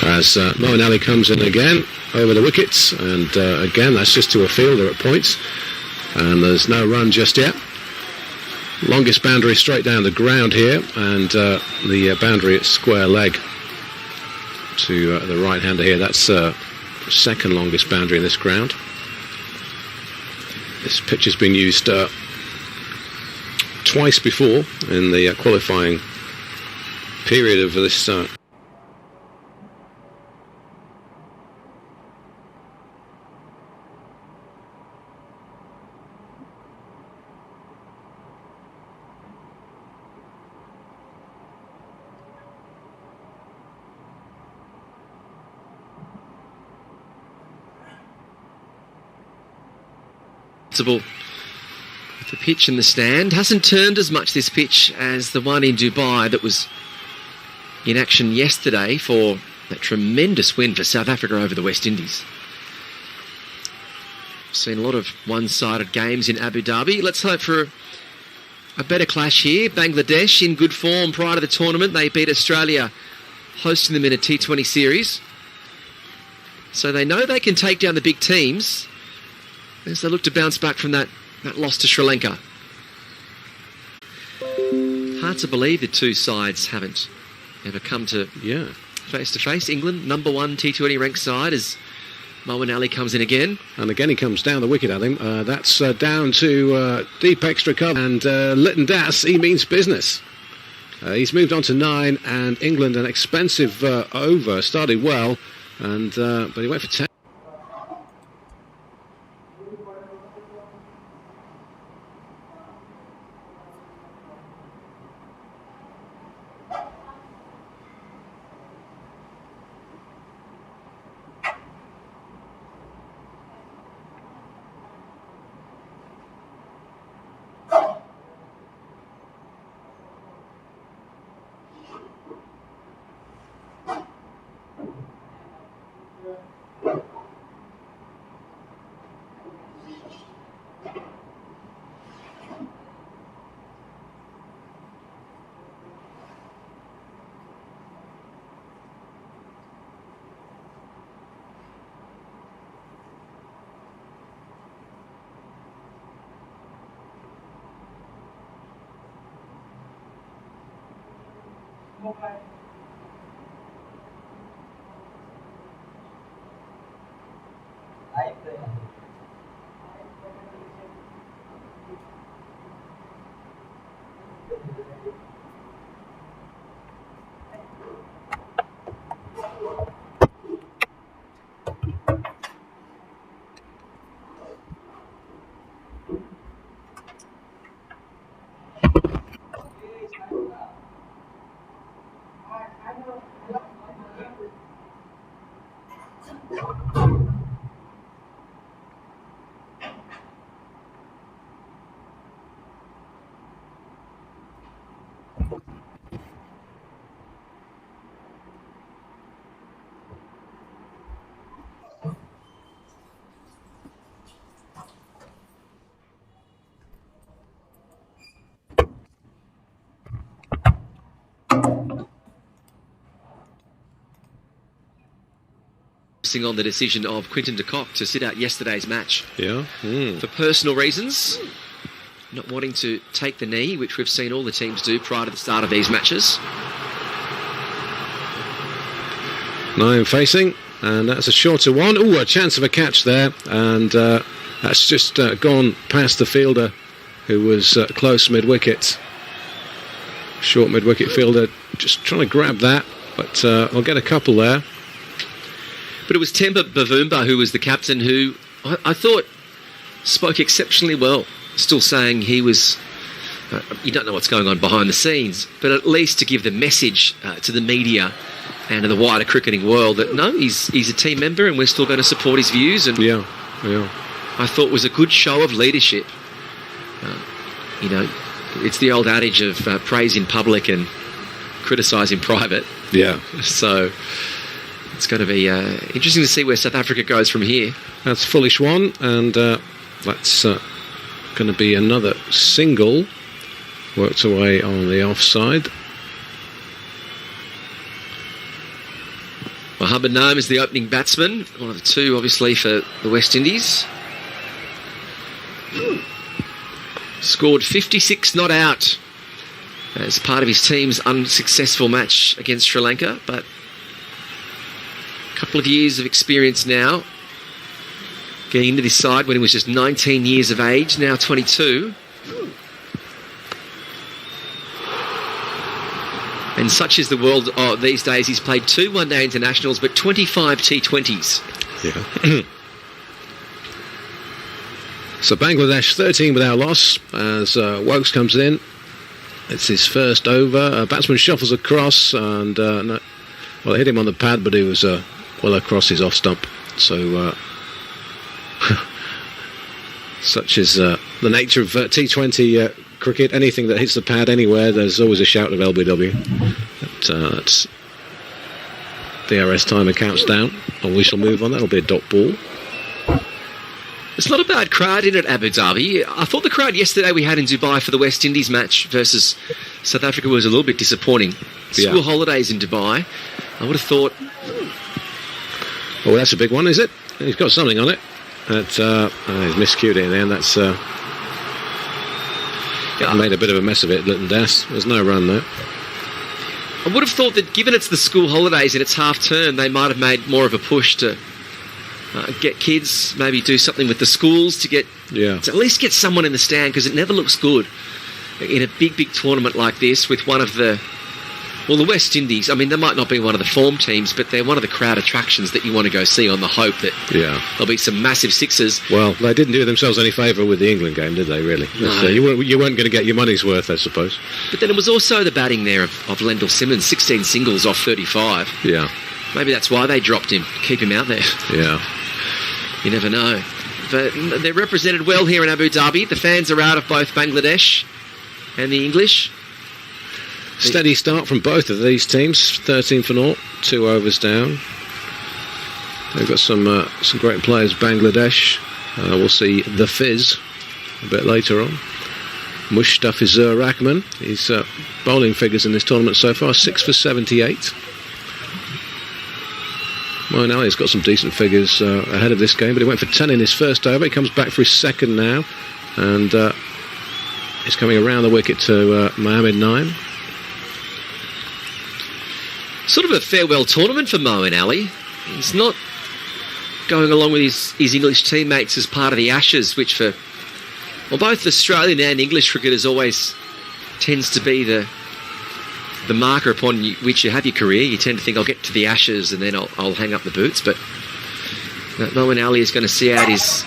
as Moeen Ali comes in again over the wickets, and again that's just to a fielder at points, and there's no run just yet. Longest boundary straight down the ground here, and the boundary at square leg to the right hander here. That's second longest boundary in this ground. This pitch has been used twice before in the qualifying period of this with the pitch in the stand. Hasn't turned as much, this pitch, as the one in Dubai that was in action yesterday for that tremendous win for South Africa over the West Indies. Seen a lot of one-sided games in Abu Dhabi. Let's hope for a better clash here. Bangladesh in good form prior to the tournament. They beat Australia, hosting them in a T20 series. So they know they can take down the big teams as they look to bounce back from that loss to Sri Lanka. Hard to believe the two sides haven't ever come to face-to-face. England, number one T20 ranked side, as Moeen Ali comes in again. And again he comes down the wicket, I think. That's down to deep extra cover, and Lytton Das, he means business. He's moved on to 9, and England, an expensive over, started well, and but he went for 10. On the decision of Quinton de Kock to sit out yesterday's match. Yeah. For personal reasons, not wanting to take the knee, which we've seen all the teams do prior to the start of these matches. 9 facing, and that's a shorter one. Oh, a chance of a catch there, and that's just gone past the fielder who was close mid-wicket. Short mid-wicket fielder just trying to grab that, but I'll get a couple there. But it was Temba Bavumba who was the captain, who I thought spoke exceptionally well. Still saying he was, you don't know what's going on behind the scenes, but at least to give the message to the media and to the wider cricketing world that no, he's a team member and we're still going to support his views. And yeah. I thought it was a good show of leadership. It's the old adage of praise in public and criticise in private. Yeah. So it's going to be interesting to see where South Africa goes from here. That's foolish one, and that's going to be another single. Worked away on the offside. Well, Muhammad Naim is the opening batsman, one of the two, obviously, for the West Indies. Scored 56 not out as part of his team's unsuccessful match against Sri Lanka, but a couple of years of experience now. Getting into this side when he was just 19 years of age, now 22. And such is the world these days. He's played 2 one-day internationals, but 25 T20s. Yeah. So Bangladesh 13 without loss as Wokes comes in. It's his first over. Batsman shuffles across and no, well, it hit him on the pad, but he was well across his off stump. So such is the nature of T20 cricket. Anything that hits the pad anywhere, there's always a shout of LBW. That's DRS timer counts down, and we shall move on. That'll be a dot ball. It's not a bad crowd in at Abu Dhabi. I thought the crowd yesterday we had in Dubai for the West Indies match versus South Africa was a little bit disappointing. School holidays in Dubai. I would have thought... Oh, that's a big one, is it? He's got something on it. He's miscued it in there, and that's... made a bit of a mess of it, Litton Das. There's no run there. I would have thought that given it's the school holidays and it's half term, they might have made more of a push to get kids, maybe do something with the schools to at least get someone in the stand, because it never looks good in a big tournament like this with one of the West Indies. I mean, they might not be one of the form teams, but they're one of the crowd attractions that you want to go see on the hope that there'll be some massive sixes. Well, they didn't do themselves any favour with the England game, did they, really? No. You weren't going to get your money's worth, I suppose. But then it was also the batting there of Lendl Simmons, 16 singles off 35. Yeah. Maybe that's why they dropped him, keep him out there. Yeah. You never know. But they're represented well here in Abu Dhabi. The fans are out of both Bangladesh and the English. Steady start from both of these teams. 13 for 0, 2 overs down. They've got some great players. Bangladesh. We'll see the Fizz a bit later on. Mushtafizur Rahman. His bowling figures in this tournament so far: 6 for 78. Moeen Ali's got some decent figures ahead of this game, but he went for 10 in his first over. He comes back for his second now, and he's coming around the wicket to Mohammad Naim. Sort of a farewell tournament for Moeen Ali. He's not going along with his English teammates as part of the Ashes, which for both Australian and English cricketers always tends to be the marker upon which you have your career. You tend to think, I'll get to the Ashes and then I'll hang up the boots. But Moeen Ali is going to see out his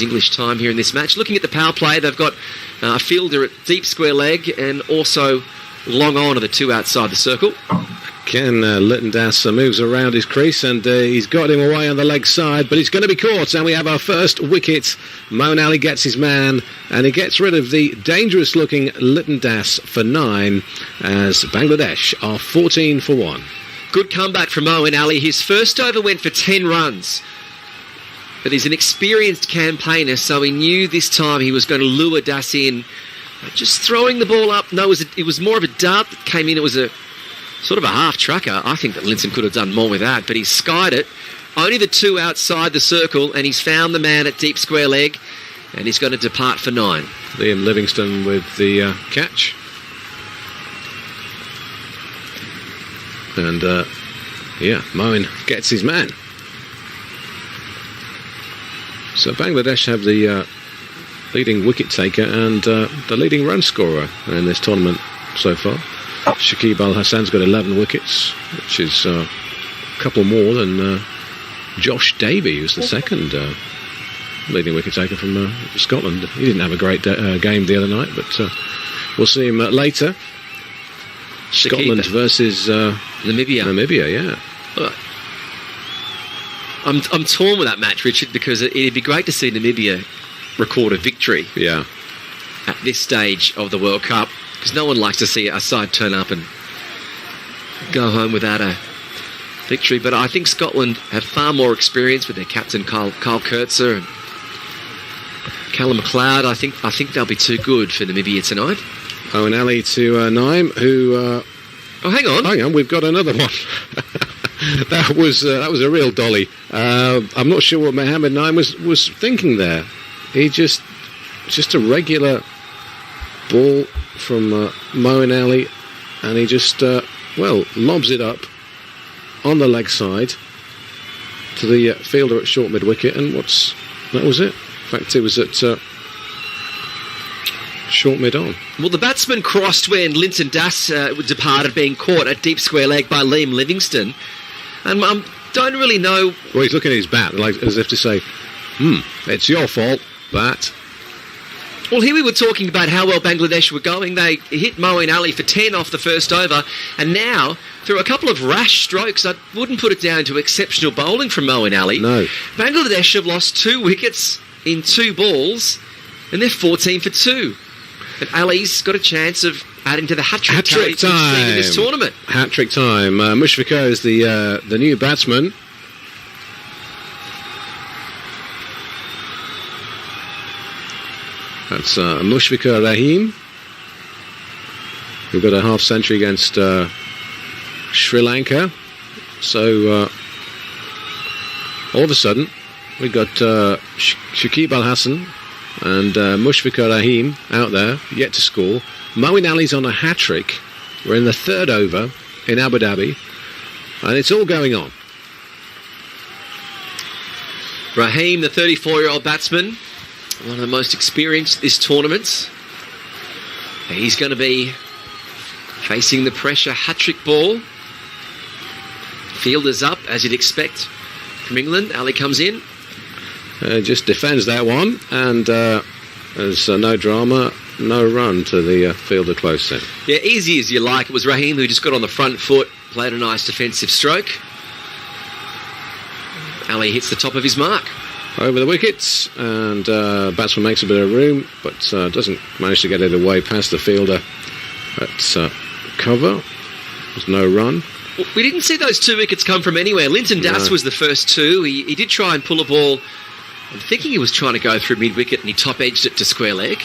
English time here in this match. Looking at the power play, they've got a fielder at deep square leg and also long on to the 2 outside the circle. Again, Litton Das moves around his crease, and he's got him away on the leg side, but he's going to be caught, and we have our first wicket. Moeen Ali gets his man, and he gets rid of the dangerous-looking Litton Das for 9, as Bangladesh are 14 for 1. Good comeback from Moeen Ali. His first over went for 10 runs. But he's an experienced campaigner, so he knew this time he was going to lure Das in. Just throwing the ball up. No, it was more of a dart that came in. It was a sort of a half trucker. I think that Linson could have done more with that, but he skied it. Only the 2 outside the circle, and he's found the man at deep square leg, and he's going to depart for 9. Liam Livingstone with the catch. And, Moeen gets his man. So Bangladesh have the leading wicket taker and the leading run scorer in this tournament so far. Shakib Al Hassan's got 11 wickets, which is a couple more than Josh Davey, who's the second leading wicket taker from Scotland. He didn't have a great game the other night, but we'll see him later. Scotland versus Namibia, yeah. I'm torn with that match, Richard, because it'd be great to see Namibia record a victory at this stage of the World Cup, because no one likes to see a side turn up and go home without a victory. But I think Scotland have far more experience with their captain Kyle Kurtzer and Callum McLeod. I think they'll be too good for Namibia tonight. Moeen Ali to Naim, who Oh, hang on. We've got another one. That was a real dolly. I'm not sure what Mohammed Naim was thinking there. He just a regular ball from Moeen Ali, and he just lobs it up on the leg side to the fielder at short mid wicket, and that was it. In fact, it was at short mid on. Well, the batsman crossed when Linton Das departed, being caught at deep square leg by Liam Livingstone. And I don't really know. Well, he's looking at his bat, like as if to say, it's your fault, bat. Well, here we were talking about how well Bangladesh were going. They hit Moeen Ali for 10 off the first over, and now, through a couple of rash strokes, I wouldn't put it down to exceptional bowling from Moeen Ali. No. Bangladesh have lost 2 wickets in 2 balls, and they're 14 for 2. And Ali's got a chance of adding to the hat-trick time we've seen in this tournament. Hat-trick time. Mushfiqur is the new batsman. That's Mushfiqur Rahim, who got a half-century against Sri Lanka. So all of a sudden, we got Shakib Al Hassan and Mushfiqur Rahim out there, yet to score. Moeen Ali's on a hat-trick. We're in the 3rd over in Abu Dhabi, and it's all going on. Rahim, the 34-year-old batsman, one of the most experienced this tournament. He's going to be facing the pressure hat-trick ball. Fielders up, as you'd expect from England. Ali comes in. Just defends that one, and there's no drama, no run to the fielder close then. Yeah, easy as you like. It was Rahim who just got on the front foot, played a nice defensive stroke. Ali hits the top of his mark. Over the wickets, and batsman makes a bit of room, but doesn't manage to get it away past the fielder at cover. There's no run. Well, we didn't see those 2 wickets come from anywhere. Linton Das was the first 2. He did try and pull a ball. I'm thinking he was trying to go through mid-wicket, and he top-edged it to square leg.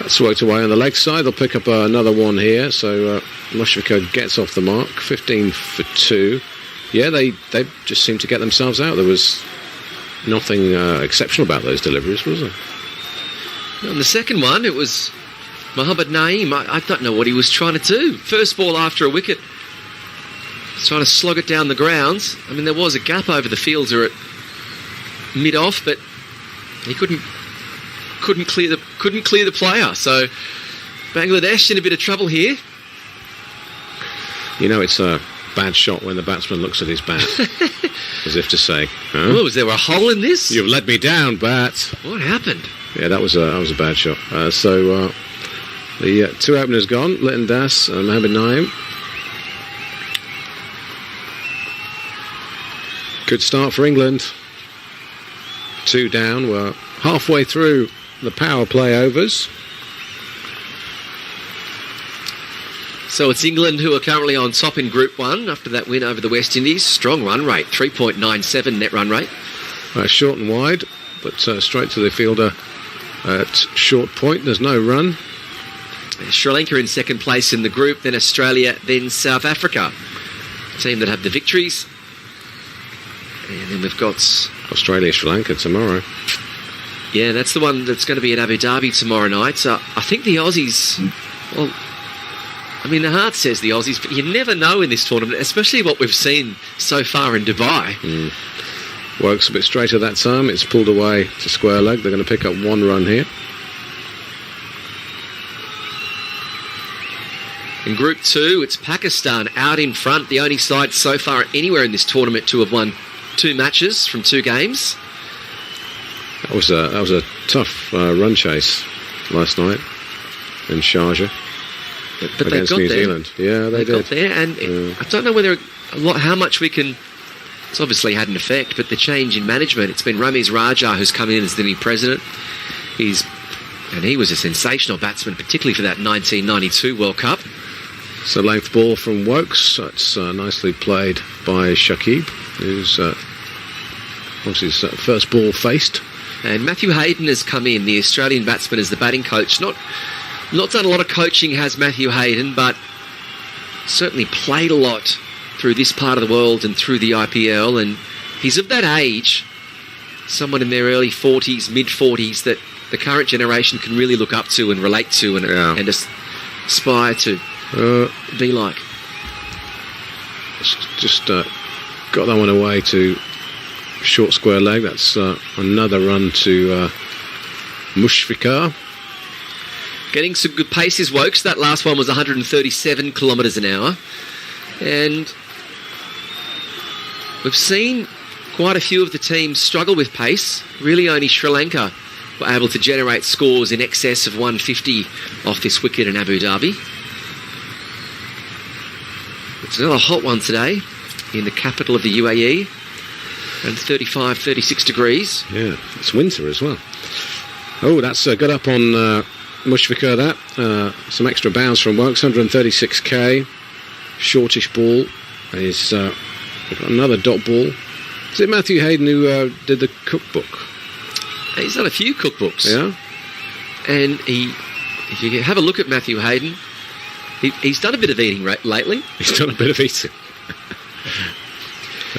That's worked away on the leg side. They'll pick up another one here, so Mushfiqur gets off the mark. 15 for 2. Yeah, they just seemed to get themselves out. There was nothing exceptional about those deliveries, was there? On the second one, it was Mohammed Naim. I don't know what he was trying to do. First ball after a wicket. He's trying to slog it down the grounds. I mean, there was a gap over the fielder at mid-off, but he couldn't clear the player. So Bangladesh in a bit of trouble here. You know, it's a bad shot when the batsman looks at his bat, as if to say, huh? Oh, was there a hole in this? You've let me down, bat. What happened? Yeah, that was a bad shot. So the 2 openers gone, Linton Das and Mohammed Naim. Good start for England. 2 down. We're halfway through the power play overs. So it's England who are currently on top in Group 1 after that win over the West Indies. Strong run rate, 3.97 net run rate. Short and wide, but straight to the fielder at short point. There's no run. Sri Lanka in second place in the group, then Australia, then South Africa. Team that have the victories. And then we've got Australia, Sri Lanka tomorrow. Yeah, that's the one that's going to be at Abu Dhabi tomorrow night. So I think the Aussies, well, I mean, the heart says the Aussies, but you never know in this tournament, especially what we've seen so far in Dubai. Works a bit straighter that time. It's pulled away to square leg. They're going to pick up 1 run here. In Group 2, it's Pakistan out in front, the only side so far anywhere in this tournament to have won 2 matches from 2 games. That was a tough run chase last night in Sharjah. But against New Zealand. Yeah, they did. Got there, and I don't know whether how much we can. It's obviously had an effect, but the change in management. It's been Ramiz Raja who's come in as the new president. He was a sensational batsman, particularly for that 1992 World Cup. It's a length ball from Wokes. That's nicely played by Shakib, who's obviously his first ball faced. And Matthew Hayden has come in, the Australian batsman, as the batting coach. Not done a lot of coaching has Matthew Hayden, but certainly played a lot through this part of the world and through the IPL, and he's of that age, someone in their early 40s, mid-40s, that the current generation can really look up to and relate to and aspire to be like. Just got that one away to short square leg. That's another run to Mushfiqar. Getting some good paces, Wokes. That last one was 137 kilometres an hour. And we've seen quite a few of the teams struggle with pace. Really only Sri Lanka were able to generate scores in excess of 150 off this wicket in Abu Dhabi. It's another hot one today in the capital of the UAE. And 35, 36 degrees. Yeah, it's winter as well. Oh, that's got up on Mushfiqar, that. Some extra bounce from Wokes, 136k. Shortish ball. He's got another dot ball. Is it Matthew Hayden who did the cookbook? He's done a few cookbooks. Yeah. And if you have a look at Matthew Hayden, he's done a bit of eating lately. He's done a bit of eating.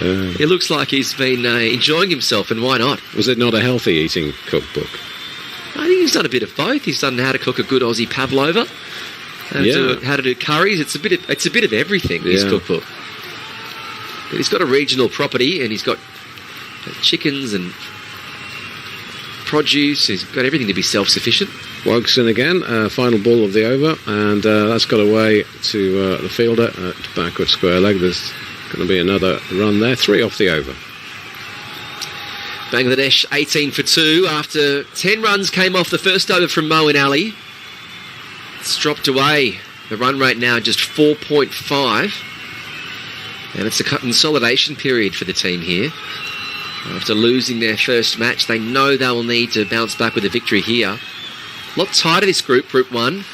It looks like he's been enjoying himself, and why not? Was it not a healthy eating cookbook? I think he's done a bit of both. He's done how to cook a good Aussie pavlova, how to do curries. It's a bit of everything, his cookbook. But he's got a regional property, and he's got chickens and produce. He's got everything to be self-sufficient. Wokes in again, final ball of the over, and that's got away to the fielder at backward square leg. There's going to be another run there, 3 off the over. Bangladesh 18 for 2 after 10 runs came off the first over from Moeen Ali. It's dropped away. The run rate now just 4.5. And it's a consolidation period for the team here. After losing their first match, they know they will need to bounce back with a victory here. A lot tighter this group, Group 1.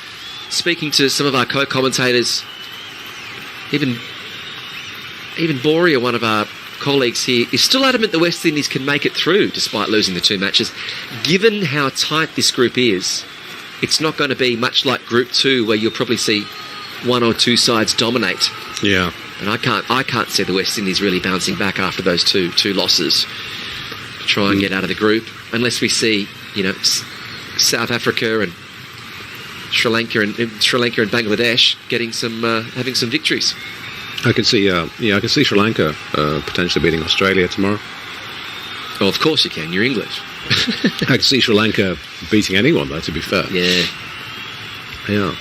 Speaking to some of our co-commentators, even Boria, one of our colleagues here, is still adamant the West Indies can make it through despite losing the 2 matches. Given how tight this group is, it's not going to be much like Group 2 where you'll probably see 1 or 2 sides dominate. Yeah. And I can't see the West Indies really bouncing back after those two losses to try and get out of the group, unless we see, South Africa and Sri Lanka and Bangladesh getting having some victories. I can see Sri Lanka potentially beating Australia tomorrow. Oh, of course you can. You're English. I can see Sri Lanka beating anyone, though, to be fair. Yeah. Yeah.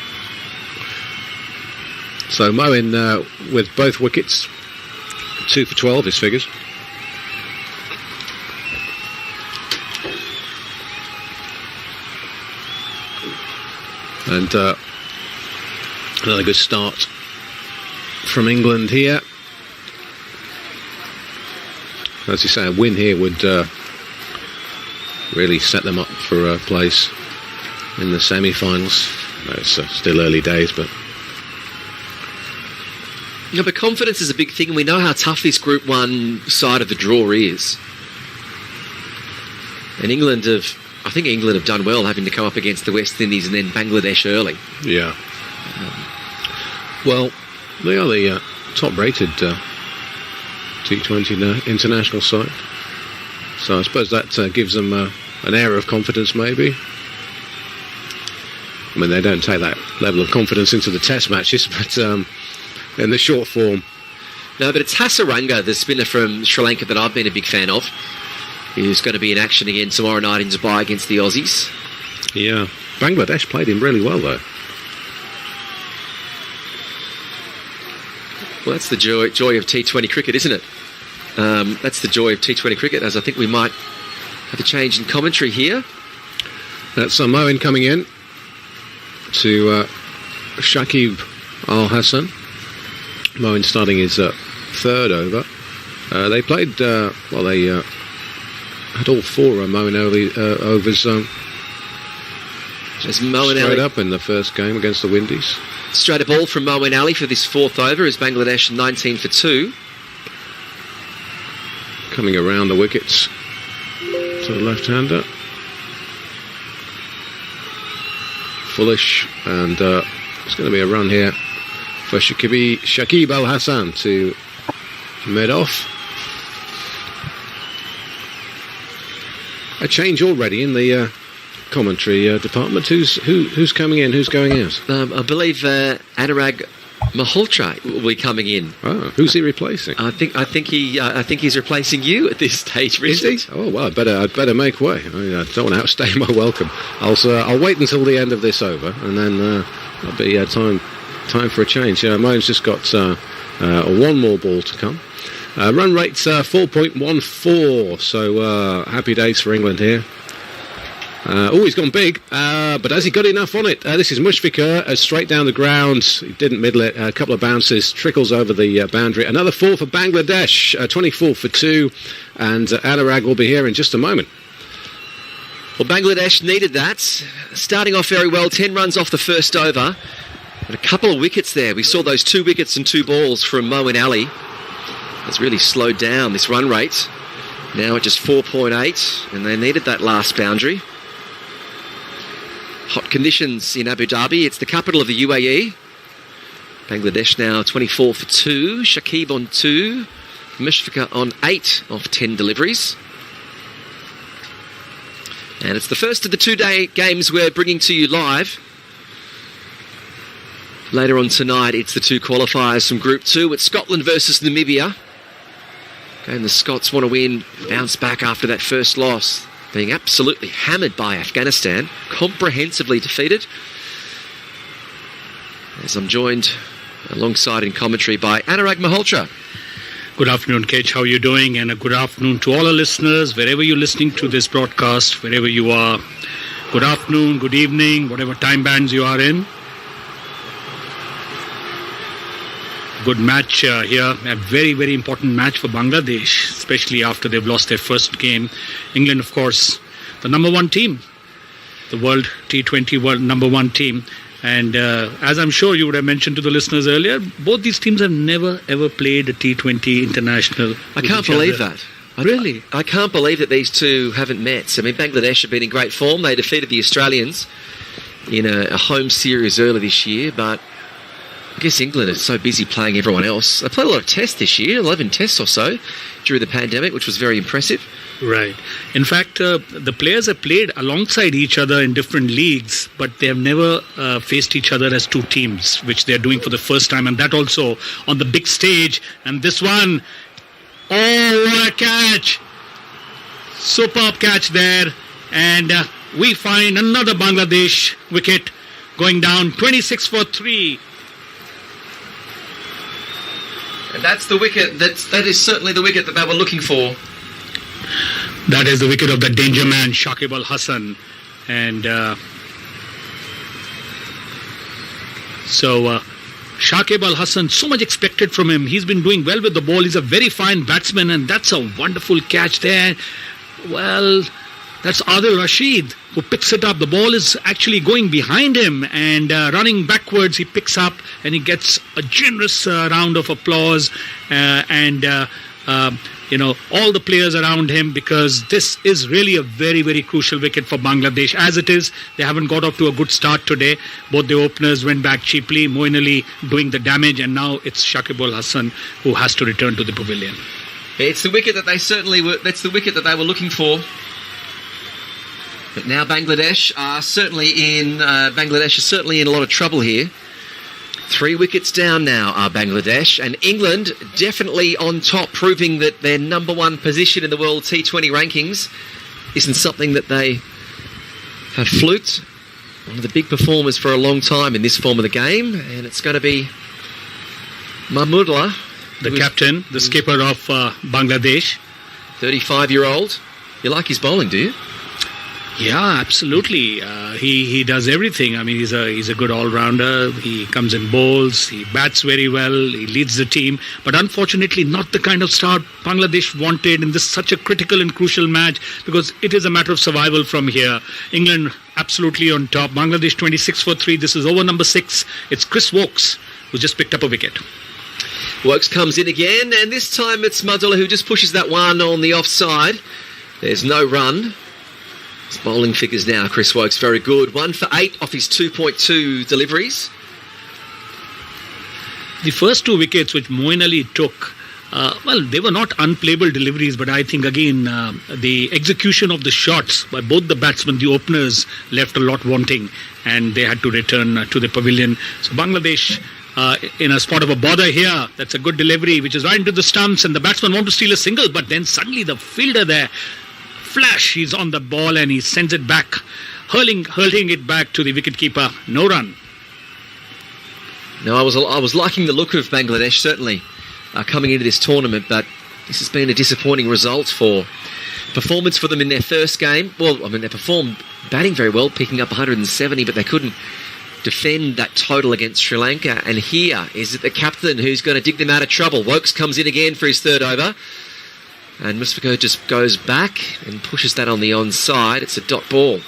So Moeen with both wickets, 2 for 12, his figures. And another good start from England here. As you say, a win here would really set them up for a place in the semi-finals. No, it's still early days, but... But confidence is a big thing, and we know how tough this Group 1 side of the draw is. And I think England have done well having to come up against the West Indies and then Bangladesh early. Yeah. Well, they are the top-rated T20 international side. So I suppose that gives them an air of confidence, maybe. I mean, they don't take that level of confidence into the test matches, but in the short form. No, but it's Hasaranga, the spinner from Sri Lanka that I've been a big fan of, who's going to be in action again tomorrow night in Dubai against the Aussies. Yeah. Bangladesh played him really well, though. Well, that's the joy of T20 cricket, isn't it? That's the joy of T20 cricket, as I think we might have a change in commentary here. That's Moeen coming in to Shakib Al-Hassan. Moeen starting his 3rd over. They played, they had all 4 Moeen overs straight up in the first game against the Windies. Straight a ball from Moeen Ali for this 4th over as Bangladesh 19 for 2. Coming around the wickets to the left-hander. Foolish, and it's going to be a run here for Shakib Al Hassan to mid off. A change already in the commentary department. Who's coming in? Who's going out? I believe Anurag Malhotra will be coming in. Oh, who's he replacing? I think he's replacing you at this stage, Richard. Is he? Oh well, I'd better make way. I don't want to outstay my welcome. I'll wait until the end of this over, and then there'll be time for a change. Mine's just got one more ball to come. Run rate's 4.14, so happy days for England here. He's gone big, but has he got enough on it? This is Mushfiqur, straight down the ground. He didn't middle it. A couple of bounces, trickles over the boundary. Another 4 for Bangladesh, 24 for 2, and Anurag will be here in just a moment. Well, Bangladesh needed that. Starting off very well, 10 runs off the first over. And a couple of wickets there. We saw those 2 wickets and 2 balls from Moeen Ali. It's really slowed down this run rate. Now at just 4.8, and they needed that last boundary. Hot conditions in Abu Dhabi. It's the capital of the UAE. Bangladesh now 24 for 2. Shakib on 2. Mushfiqur on 8 of 10 deliveries. And it's the first of the 2-day games we're bringing to you live. Later on tonight, it's the 2 qualifiers from Group 2. It's Scotland versus Namibia. And the Scots want to win, bounce back after that first loss, being absolutely hammered by Afghanistan, comprehensively defeated. As I'm joined alongside in commentary by Anurag Malhotra. Good afternoon, Kech. How are you doing? And a good afternoon to all our listeners, wherever you're listening to this broadcast, wherever you are. Good afternoon, good evening, whatever time bands you are in. Good match here, a very, very important match for Bangladesh, especially after they've lost their first game. England, of course, the number 1 team, the World T20 World number 1 team. And as I'm sure you would have mentioned to the listeners earlier, both these teams have never, ever played a T20 international. I can't believe that. Really? I can't believe that these two haven't met. I mean, Bangladesh have been in great form. They defeated the Australians in a home series early this year, but I guess England are so busy playing everyone else. They played a lot of tests this year, 11 tests or so, during the pandemic, which was very impressive. Right. In fact, the players have played alongside each other in different leagues, but they have never faced each other as 2 teams, which they're doing for the first time, and that also on the big stage. And this one, oh, what a catch! Superb catch there. And we find another Bangladesh wicket going down, 26 for 3. And that's the wicket, that is certainly the wicket that they were looking for. That is the wicket of the danger man, Shakib Al Hassan. And so Shakib Al Hassan, so much expected from him. He's been doing well with the ball. He's a very fine batsman, and that's a wonderful catch there. Well, that's Adil Rashid who picks it up. The ball is actually going behind him and running backwards. He picks up and he gets a generous round of applause all the players around him, because this is really a very, very crucial wicket for Bangladesh. As it is, they haven't got off to a good start today. Both the openers went back cheaply, Moeen Ali doing the damage, and now it's Shakib Al Hassan who has to return to the pavilion. It's the wicket that that's the wicket that they were looking for. But now Bangladesh are certainly in a lot of trouble here. 3 wickets down now are Bangladesh, and England definitely on top, proving that their number 1 position in the World T20 rankings isn't something that they have fluked. One of the big performers for a long time in this form of the game, and it's going to be Mahmudullah, the captain, the skipper of Bangladesh. 35-year-old. You like his bowling, do you? Yeah, absolutely. He does everything. I mean, he's a good all-rounder. He comes in bowls. He bats very well. He leads the team. But unfortunately, not the kind of start Bangladesh wanted in this such a critical and crucial match, because it is a matter of survival from here. England absolutely on top. Bangladesh 26 for 3. This is over number 6. It's Chris Wokes who just picked up a wicket. Wokes comes in again, and this time it's Mahmudullah who just pushes that one on the offside. There's no run. His bowling figures now, Chris Wokes, very good. 1 for 8 off his 2.2 deliveries. The first 2 wickets which Moeen Ali took, they were not unplayable deliveries, but I think again the execution of the shots by both the batsmen, the openers, left a lot wanting, and they had to return to the pavilion. So Bangladesh in a spot of a bother here. That's a good delivery, which is right into the stumps, and the batsman want to steal a single, but then suddenly the fielder there, flash, he's on the ball and he sends it back, hurling it back to the wicketkeeper. No run. No, I was liking the look of Bangladesh, certainly, coming into this tournament, but this has been a disappointing result for performance for them in their first game. Well, I mean, they performed batting very well, picking up 170, but they couldn't defend that total against Sri Lanka. And here is it the captain who's going to dig them out of trouble. Wokes comes in again for his third over, and Musfiqur just goes back and pushes that on the onside. It's a dot ball.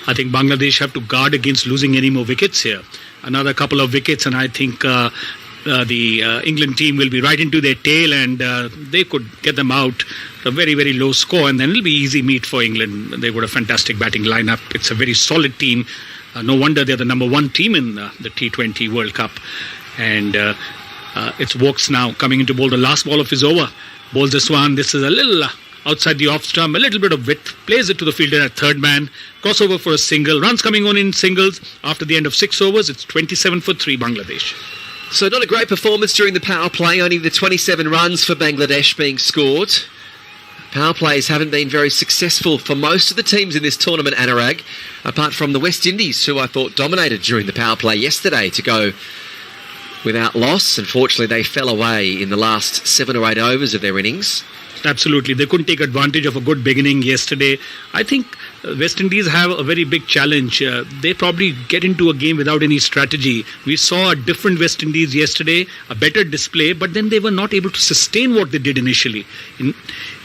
I think Bangladesh have to guard against losing any more wickets here. Another couple of wickets, and I think the England team will be right into their tail, and they could get them out to a very, very low score, and then it'll be easy meat for England. They've got a fantastic batting lineup. It's a very solid team. No wonder they're the number 1 team in the T20 World Cup. And it's Wokes now coming in to bowl the last ball of his over. Bowls this one. This is a little outside the off stump, a little bit of width. Plays it to the fielder at third man. Crossover for a single. Runs coming on in singles. After the end of 6 overs, it's 27 for 3 Bangladesh. So not a great performance during the power play. Only the 27 runs for Bangladesh being scored. Power plays haven't been very successful for most of the teams in this tournament, Anurag, apart from the West Indies, who I thought dominated during the power play yesterday to go without loss. Unfortunately, they fell away in the last 7 or 8 overs of their innings. Absolutely. They couldn't take advantage of a good beginning yesterday. I think West Indies have a very big challenge. They probably get into a game without any strategy. We saw a different West Indies yesterday, a better display, but then they were not able to sustain what they did initially.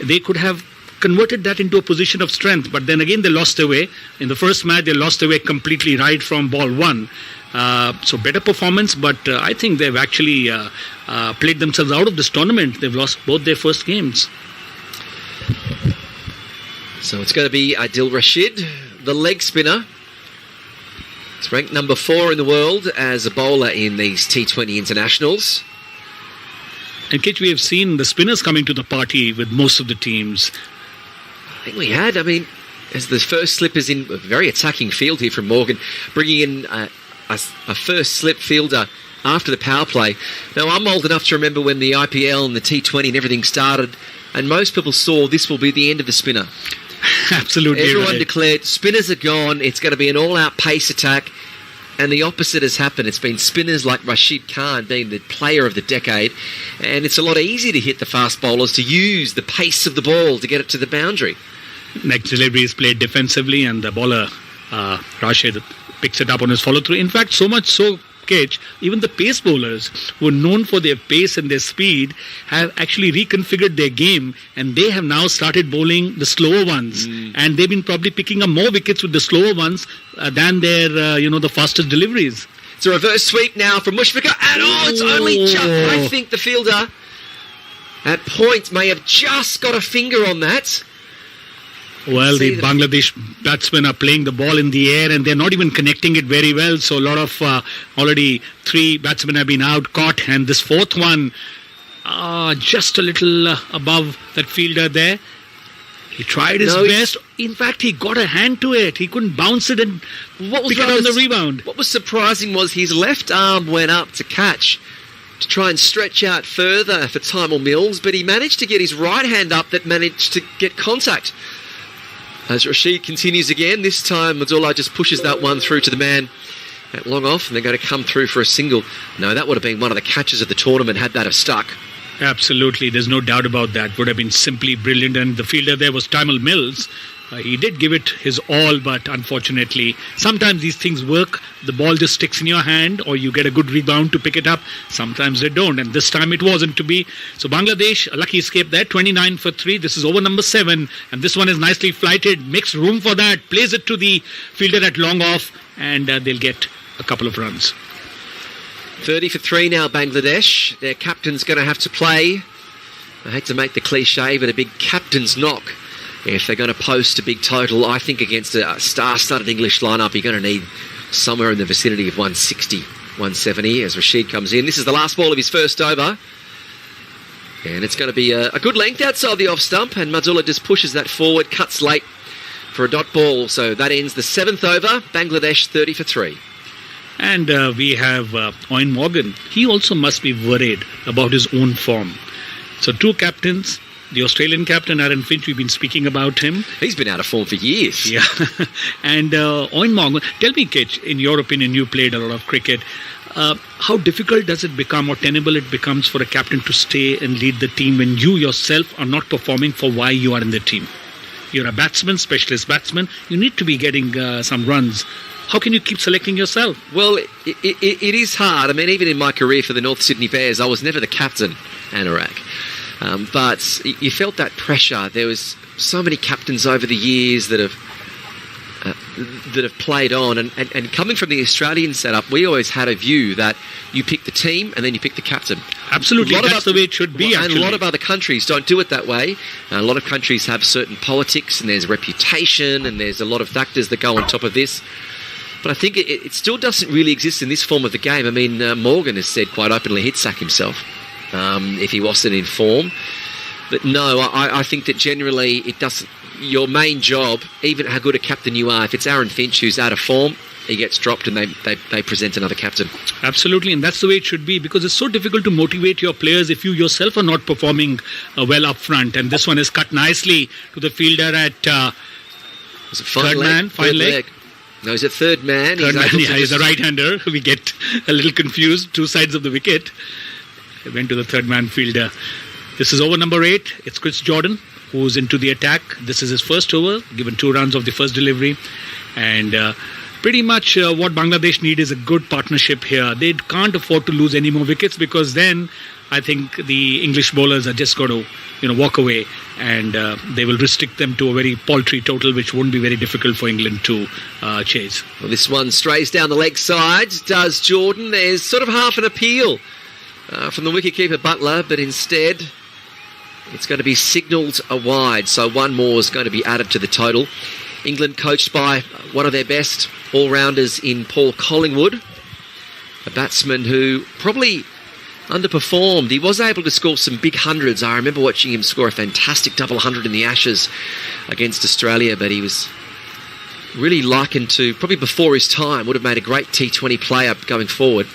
They could have converted that into a position of strength, but then again they lost their way. In the first match, they lost their way completely right from ball 1. So better performance, but I think they've actually played themselves out of this tournament. They've lost both their first games. So it's going to be Adil Rashid, the leg spinner. He's ranked number 4 in the world as a bowler in these T20 internationals. And Kitch, we have seen the spinners coming to the party with most of the teams. I think we had. I mean, as the first slip is in a very attacking field here from Morgan, bringing in a first slip fielder after the power play. Now, I'm old enough to remember when the IPL and the T20 and everything started, and most people saw this will be the end of the spinner. Absolutely. Everyone declared spinners are gone, it's going to be an all-out pace attack, and the opposite has happened. It's been spinners like Rashid Khan being the player of the decade, and it's a lot easier to hit the fast bowlers to use the pace of the ball to get it to the boundary. Next delivery is played defensively, and the bowler Rashid picks it up on his follow-through. In fact, so much so, Kitch, even the pace bowlers, who are known for their pace and their speed, have actually reconfigured their game, and they have now started bowling the slower ones. And they've been probably picking up more wickets with the slower ones than their, the fastest deliveries. It's a reverse sweep now from Musfiqur, and it's only just, I think the fielder at point may have just got a finger on that. Well, the Bangladesh batsmen are playing the ball in the air, and they're not even connecting it very well. So a lot of already 3 batsmen have been out, caught, and this 4th one just a little above that fielder there. He tried his best. In fact, he got a hand to it. He couldn't bounce it and pick it on the rebound. What was surprising was his left arm went up to catch, to try and stretch out further for Tymel Mills, but he managed to get his right hand up that managed to get contact. As Rashid continues again, this time Abdullah just pushes that one through to the man at long off, and they're going to come through for a single. No, that would have been one of the catches of the tournament had that have stuck. Absolutely, there's no doubt about that. Would have been simply brilliant, and the fielder there was Tymel Mills. He did give it his all, but unfortunately, sometimes these things work. The ball just sticks in your hand, or you get a good rebound to pick it up. Sometimes they don't, and this time it wasn't to be. So Bangladesh, a lucky escape there, 29 for 3. This is over number 7, and this one is nicely flighted. Makes room for that, plays it to the fielder at long off, and they'll get a couple of runs. 30 for 3 now, Bangladesh. Their captain's going to have to play, I hate to make the cliche, but a big captain's knock. If they're going to post a big total, I think against a star-studded English lineup, you're going to need somewhere in the vicinity of 160. 170 as Rashid comes in. This is the last ball of his first over. And it's going to be a good length outside the off stump, and Madullah just pushes that forward, cuts late for a dot ball. So that ends the 7th over. Bangladesh 30 for 3. And we have Owen Morgan. He also must be worried about his own form. So 2 captains. The Australian captain, Aaron Finch, we've been speaking about him. He's been out of form for years. Yeah. And Owen Morgan, tell me, Kitch, in your opinion, you played a lot of cricket. How difficult does it become, or tenable it becomes, for a captain to stay and lead the team when you yourself are not performing for why you are in the team? You're a batsman, specialist batsman. You need to be getting some runs. How can you keep selecting yourself? Well, it is hard. I mean, even in my career for the North Sydney Bears, I was never the captain, Anurag. But you felt that pressure. There was so many captains over the years that have played on, and coming from the Australian setup, we always had a view that you pick the team and then you pick the captain. Absolutely, that's the way it should be. And a lot of other countries don't do it that way. A lot of countries have certain politics, and there's reputation, and there's a lot of factors that go on top of this. But I think it still doesn't really exist in this form of the game. I mean, Morgan has said quite openly he'd sack himself if he wasn't in form. But no, I think that generally it doesn't. Your main job, even how good a captain you are, if it's Aaron Finch who's out of form, he gets dropped and they present another captain. Absolutely, and that's the way it should be, because it's so difficult to motivate your players if you yourself are not performing well up front. And this one is cut nicely to the fielder at third man, fine leg. No, he's a third man. He's a right-hander. We get a little confused. 2 sides of the wicket. He went to the third man fielder. This is over number 8. It's Chris Jordan who's into the attack. This is his first over, given 2 runs of the first delivery. And pretty much what Bangladesh need is a good partnership here. They can't afford to lose any more wickets, because then I think the English bowlers are just going to walk away, and they will restrict them to a very paltry total, which won't be very difficult for England to chase. Well, this one strays down the leg side, does Jordan. There's sort of half an appeal from the wicketkeeper Butler, but instead it's going to be signalled a wide, so 1 more is going to be added to the total. England coached by one of their best all-rounders in Paul Collingwood, a batsman who probably underperformed. He was able to score some big hundreds. I remember watching him score a fantastic double 100 in the Ashes against Australia, but he was really likened to, probably before his time, would have made a great T20 player going forward.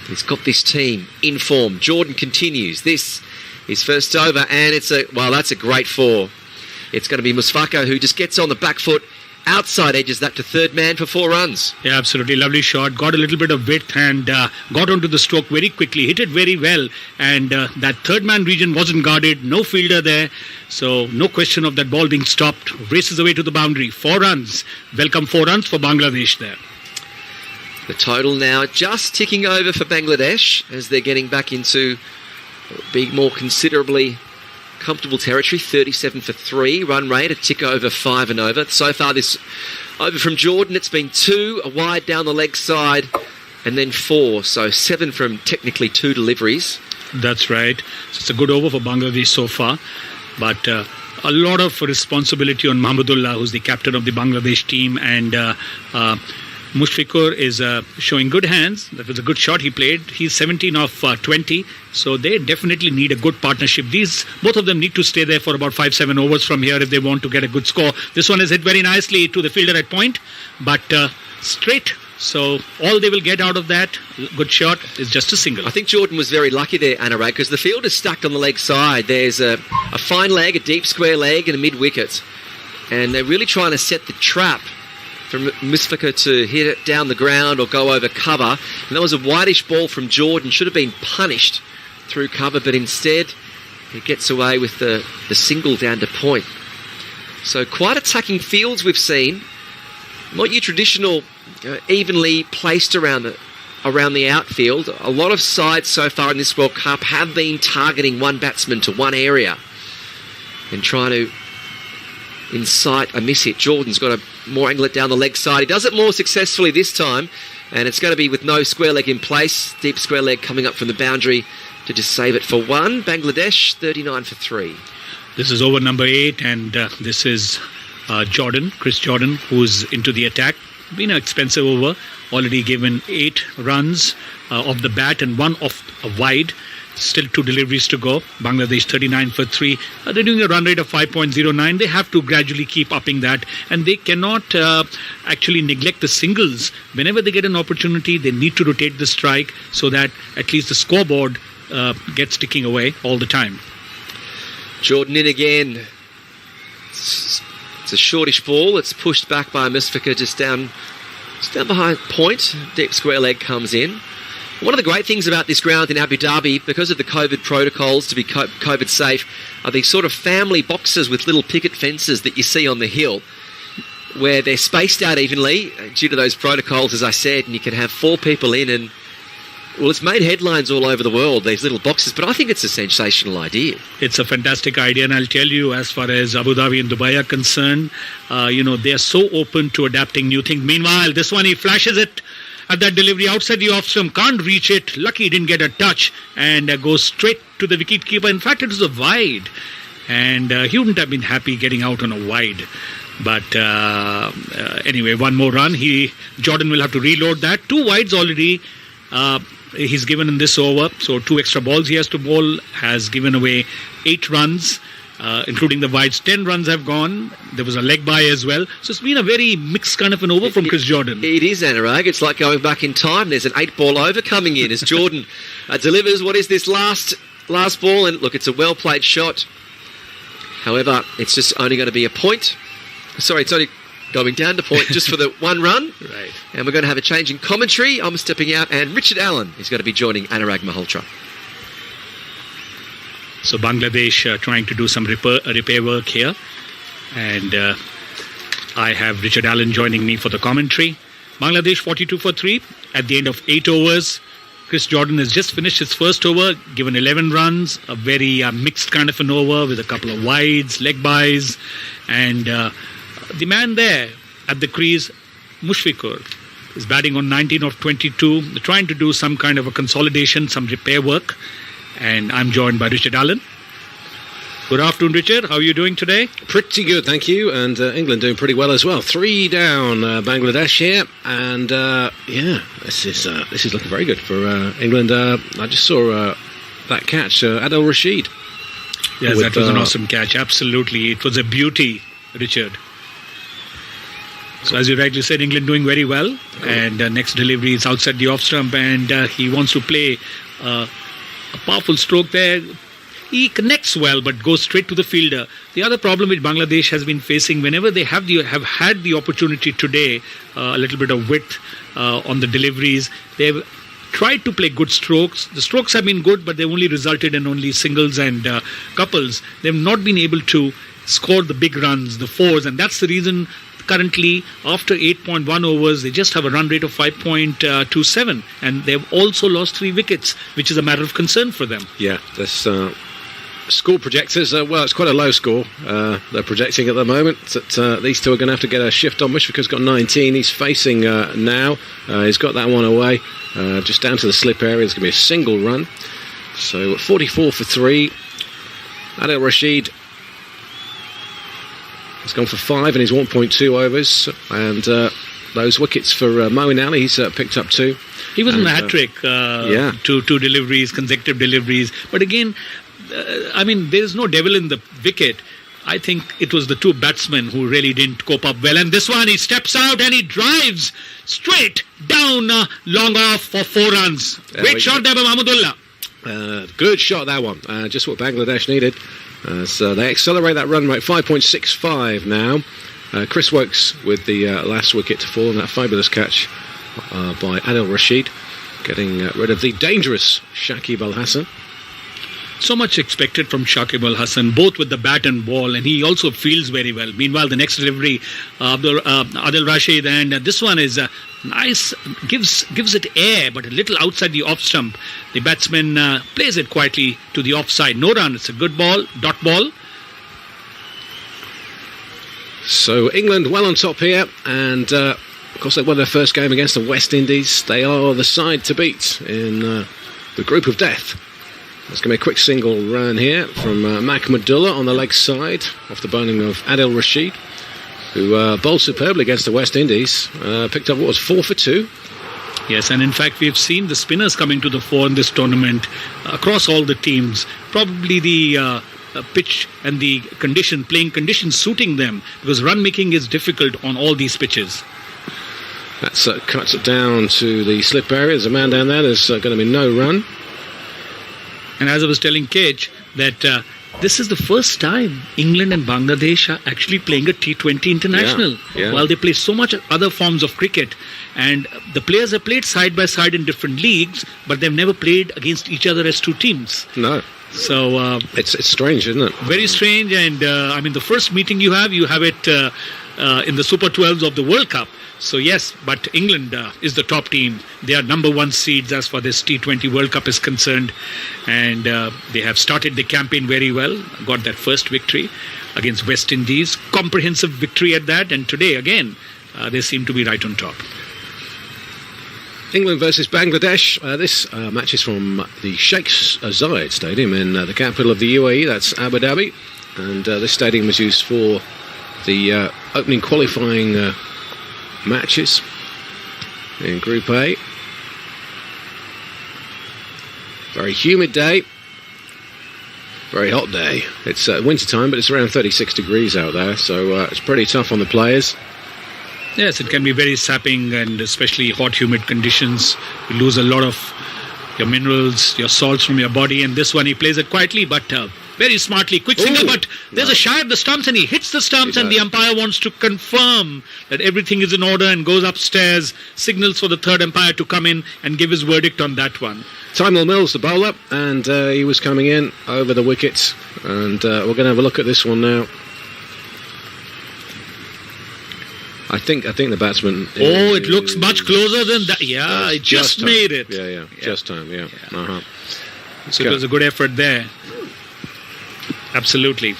He's got this team in form. Jordan continues. This is first over, and that's a great 4. It's going to be Musfaka, who just gets on the back foot, outside edges that to third man for 4 runs. Yeah, absolutely. Lovely shot. Got a little bit of width and got onto the stroke very quickly. Hit it very well. And that third man region wasn't guarded. No fielder there. So no question of that ball being stopped. Races away to the boundary. 4 runs. Welcome 4 runs for Bangladesh there. The total now just ticking over for Bangladesh as they're getting back into big, more considerably comfortable territory. 37 for 3, run rate a tick over 5 and over. So far this over from Jordan, it's been 2, a wide down the leg side, and then 4. So 7 from technically 2 deliveries. That's right. So it's a good over for Bangladesh so far, but a lot of responsibility on Mahmudullah, who's the captain of the Bangladesh team, and Mushfiqur is showing good hands. That was a good shot he played. He's 17 of 20. So they definitely need a good partnership. Both of them need to stay there for about 5-7 overs from here if they want to get a good score. This one is hit very nicely to the fielder at point, but straight. So all they will get out of that good shot is just a single. I think Jordan was very lucky there, Anurag, because the field is stacked on the leg side. There's a fine leg, a deep square leg, and a mid-wicket. And they're really trying to set the trap for Musfaka to hit it down the ground or go over cover. And that was a whitish ball from Jordan. Should have been punished through cover, but instead he gets away with the single down to point. So quite attacking fields we've seen. Not your traditional evenly placed around the outfield. A lot of sides so far in this World Cup have been targeting one batsman to one area and trying to incite a miss hit. Jordan's got a more angle it down the leg side. He does it more successfully this time, and it's going to be with no square leg in place. Deep square leg coming up from the boundary to just save it for 1. Bangladesh 39 for 3. This is over number 8, and this is Chris Jordan, who's into the attack. Been an expensive over. already given 8 runs off the bat and 1 off a wide. Still 2 deliveries to go. Bangladesh 39 for 3. They're doing a run rate of 5.09. They have to gradually keep upping that, and they cannot actually neglect the singles. Whenever they get an opportunity, they need to rotate the strike so that at least the scoreboard gets ticking away all the time. Jordan in again. It's a shortish ball. It's pushed back by Musfika just down behind point. Deep square leg comes in. One of the great things about this ground in Abu Dhabi, because of the COVID protocols to be COVID safe, are these sort of family boxes with little picket fences that you see on the hill, where they're spaced out evenly due to those protocols, as I said, and you can have 4 people in. And well, it's made headlines all over the world, these little boxes, but I think it's a sensational idea. It's a fantastic idea, and I'll tell you, as far as Abu Dhabi and Dubai are concerned, they are so open to adapting new things. Meanwhile, this one, he flashes it at that delivery outside the off-stump, can't reach it. Lucky he didn't get a touch, and goes straight to the wicket-keeper. In fact, it was a wide, and he wouldn't have been happy getting out on a wide. But anyway, 1 more run. Jordan will have to reload that. 2 wides already he's given in this over, so 2 extra balls he has to bowl. Has given away 8 runs, including the wides. 10 runs have gone. There was a leg by as well. So it's been a very mixed kind of an over from Chris Jordan. It is, Anurag. It's like going back in time. There's an 8-ball over coming in as Jordan delivers. What is this last ball? And look, it's a well-played shot. However, it's just only going to be a point. Sorry, it's only going down to point just for the 1 run. Right. And we're going to have a change in commentary. I'm stepping out, and Richard Allen is going to be joining Anurag Malhotra. So Bangladesh trying to do some repair work here. And I have Richard Allen joining me for the commentary. Bangladesh 42 for 3 at the end of 8 overs. Chris Jordan has just finished his first over, given 11 runs, a very mixed kind of an over with a couple of wides, leg bys. And the man there at the crease, Mushfiqur, is batting on 19 of 22. They're trying to do some kind of a consolidation, some repair work. And I'm joined by Richard Allen. Good afternoon, Richard. How are you doing today? Pretty good, thank you. And England doing pretty well as well. 3 down, Bangladesh here. And this is looking very good for England. I just saw that catch, Adil Rashid. Yes, that was an awesome catch. Absolutely. It was a beauty, Richard. So as you rightly said, England doing very well. And next delivery is outside the off stump. And he wants to play a powerful stroke there. He connects well, but goes straight to the fielder. The other problem which Bangladesh has been facing, whenever they have had the opportunity today, a little bit of width on the deliveries, they've tried to play good strokes. The strokes have been good, but they've only resulted in only singles and couples. They've not been able to score the big runs, the 4s, and that's the reason currently, after 8.1 overs, they just have a run rate of 5.27, and they've also lost 3 wickets, which is a matter of concern for them. Yeah, this score projectors, it's quite a low score they're projecting at the moment. That these two are going to have to get a shift on. Mushfiqur's got 19. He's facing now. He's got that one away, just down to the slip area. There's going to be a single run. So 44 for 3. Adil Rashid has gone for 5 in his 1.2 overs. And those wickets for Moeen Ali, he's picked up 2. He was in the hat-trick, 2 deliveries, consecutive deliveries. But again, there's no devil in the wicket. I think it was the 2 batsmen who really didn't cope up well. And this one, he steps out and he drives straight down, long off for 4 runs. Great shot there by Mahmudullah. Good shot, that one. Just what Bangladesh needed. So they accelerate that run rate, 5.65 now. Chris Wokes with the last wicket to fall in that fabulous catch by Adil Rashid, getting rid of the dangerous Shakib Al Hasan. So much expected from Shakib Al Hasan, both with the bat and ball, and he also fields very well. Meanwhile, the next delivery, Adil Rashid, and this one is nice, gives it air, but a little outside the off stump. The batsman plays it quietly to the offside. No run, it's a good ball, dot ball. So England well on top here, and of course they won their first game against the West Indies. They are the side to beat in the group of death. There's going to be a quick single run here from Mahmudullah on the leg side, off the bowling of Adil Rashid, who bowled superbly against the West Indies. Picked up what was 4 for 2. Yes, and in fact, we've seen the spinners coming to the fore in this tournament across all the teams. Probably the pitch and the playing conditions suiting them, because run making is difficult on all these pitches. That cuts it down to the slip area. There's a man down there. There's going to be no run. And as I was telling Cage, that this is the first time England and Bangladesh are actually playing a T20 international. Yeah. While they play so much other forms of cricket. And the players have played side by side in different leagues, but they've never played against each other as two teams. No. So it's strange, isn't it? Very strange. And I mean, the first meeting you have it in the Super 12s of the World Cup. So yes, but England is the top team. They are number one seeds as far as T20 World Cup is concerned. And they have started the campaign very well. Got that first victory against West Indies. Comprehensive victory at that. And today, again, they seem to be right on top. England versus Bangladesh. This match is from the Sheikh Zayed Stadium in the capital of the UAE. That's Abu Dhabi. And this stadium was used for the opening qualifying matches in Group A. Very humid day. Very hot day. It's winter time, but it's around 36 degrees out there, so it's pretty tough on the players. Yes, it can be very sapping, and especially hot, humid conditions. You lose a lot of your minerals, your salts from your body, and this one he plays it quietly, but very smartly. Quick finger, but there's a shy at the stumps, and he hits the stumps, and the umpire wants to confirm that everything is in order and goes upstairs, signals for the third umpire to come in and give his verdict on that one. Tymel Mills, the bowler, and he was coming in over the wickets, and we're going to have a look at this one now. I think the batsman... Oh, it looks much closer than that. Yeah, it just made it. Yeah. Just time, yeah. Uh-huh. So it was a good effort there. Absolutely.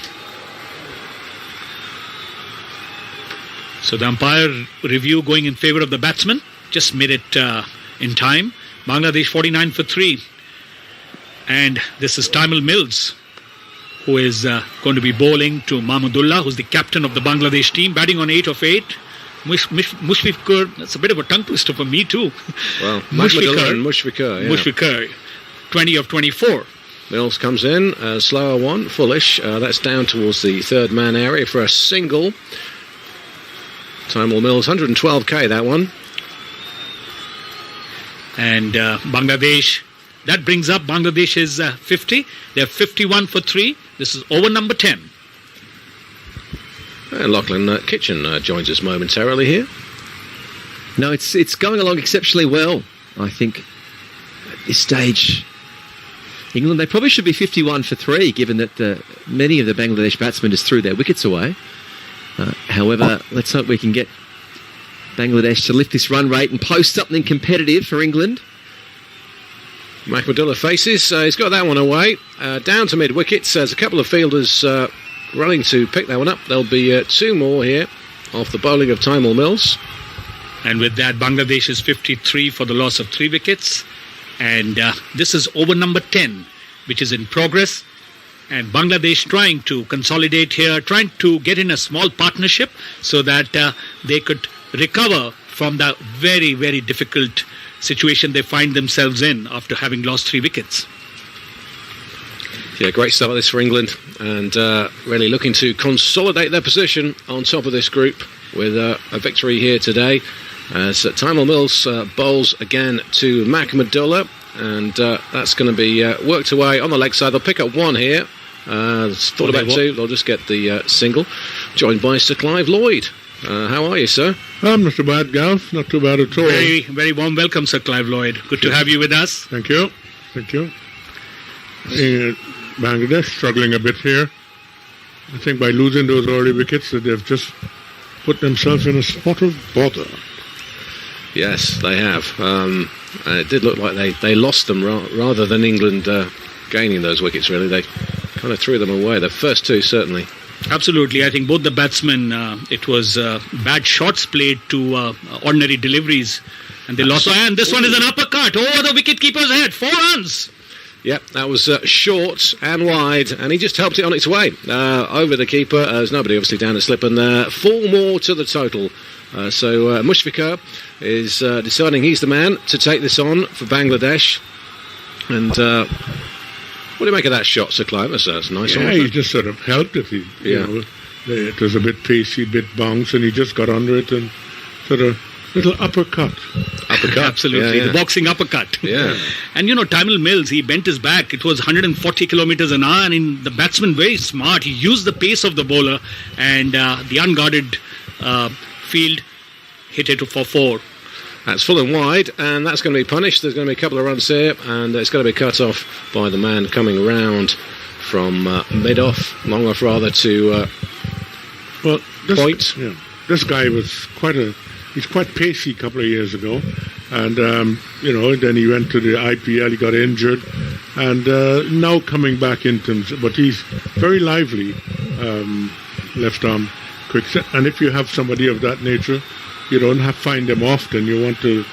So the umpire review going in favour of the batsman. Just made it in time. Bangladesh 49 for 3. And this is Tymel Mills, who is going to be bowling to Mahmudullah, who's the captain of the Bangladesh team, batting on 8 of 8. Mushfiqur, that's a bit of a tongue twister for me too. Well, Mushfiqur, yeah. Mushfiqur, 20 of 24. Mills comes in, slower one, fullish. That's down towards the third man area for a single. Tymel Mills, 112k that one. And Bangladesh, that brings up Bangladesh's 50. They're 51 for 3. This is over number 10. And Lachlan Kitchen joins us momentarily here. No, it's going along exceptionally well. I think at this stage, England, they probably should be 51 for 3, given that many of the Bangladesh batsmen just threw their wickets away. However, let's hope we can get Bangladesh to lift this run rate and post something competitive for England. Mahmudullah faces. He's got that one away. Down to mid-wickets. There's a couple of fielders running to pick that one up. There'll be 2 more here off the bowling of Tymel Mills. And with that, Bangladesh is 53 for the loss of 3 wickets. And this is over number 10, which is in progress. And Bangladesh trying to consolidate here, trying to get in a small partnership so that they could recover from the very, very difficult situation they find themselves in after having lost 3 wickets. Yeah, great start this for England, and really looking to consolidate their position on top of this group with a victory here today. As Tymel Mills bowls again to Mahmudullah, and that's going to be worked away on the leg side. They'll pick up 1 here. Thought about 2. They'll just get the single. Joined by Sir Clive Lloyd. How are you, sir? I'm not too bad, Gav. Not too bad at all. Very, very warm welcome, Sir Clive Lloyd. Good to have you with us. Thank you. Bangladesh struggling a bit here. I think by losing those early wickets that they've just put themselves in a spot of bother. Yes, they have. It did look like they lost them rather than England gaining those wickets, really. They kind of threw them away. The first 2, certainly. Absolutely. I think both the batsmen, it was bad shots played to ordinary deliveries. And they lost. And this one is an uppercut over the wicketkeeper's head. 4 runs. Yep, that was short and wide, and he just helped it on its way over the keeper. There's nobody obviously down to slip, and 4 more to the total So Mushfiqur is deciding he's the man to take this on for Bangladesh. And what do you make of that shot, Sir Clive? That's a nice one. Yeah, he just sort of helped it. It was a bit pacey, a bit bounce, and he just got under it and sort of little uppercut. Absolutely. The boxing uppercut. Yeah. And Tamil Mills, he bent his back. It was 140 kilometers an hour, and the batsman very smart. He used the pace of the bowler, and the unguarded field hit it for 4. That's full and wide, and that's going to be punished. There's going to be a couple of runs here, and it's going to be cut off by the man coming round from mid-off, long-off rather, to point. Yeah, this guy was he's quite pacey a couple of years ago, and then he went to the IPL, he got injured, and now coming back into him, but he's very lively, left arm quick, and if you have somebody of that nature, you don't have to find them often. You want to,